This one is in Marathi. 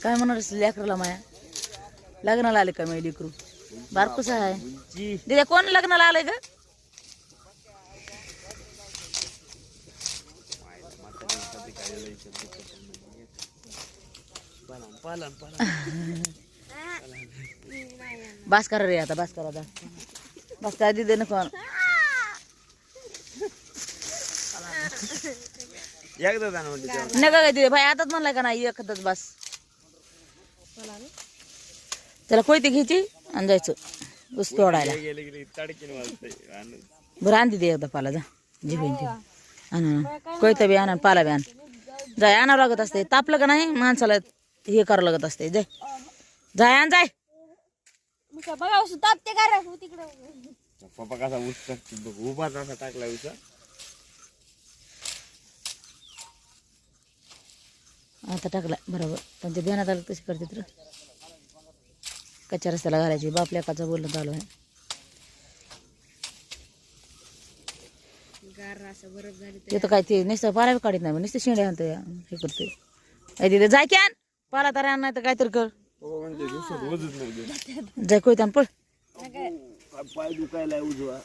काय म्हणणार लेकराला माया लग्नाला आले का मी लेकरू बारकूस आहे दिदे कोण लग्नाला आलंय ग बस करा रे आता बस करा बस करा दिदे ना कोण नका काय दिदे भाई आताच म्हणलाय का नाही एकदाच बस त्याला कोयते घ्यायची आणि जायचं ऊस तोडायला बरं आण दिदे एकदा पाला जा जिबीन ते आण कोयता बी आण पाला बी आण जाय आणावं लागत असते तापलं का नाही माणसाला हे करावं लागत असते जाय जाय आण जाय पप्पा कसा ऊस उभा असा टाकला ऊस आता टाकला बरोबर पण ते ध्यानात आलं तशी करते तर कच्च्या रस्त्याला घालायची बाप लेकाचं बोलणं चालू आहे ते तर काय ते नुसतं पाला बी काढत नाही नुसतं शेंड्या आणतं हे करते आई तिथे जाय की आण पाला तर आण नाही तर काय तर कर जाय कोयता आण पळ पाय दुखायला उजवा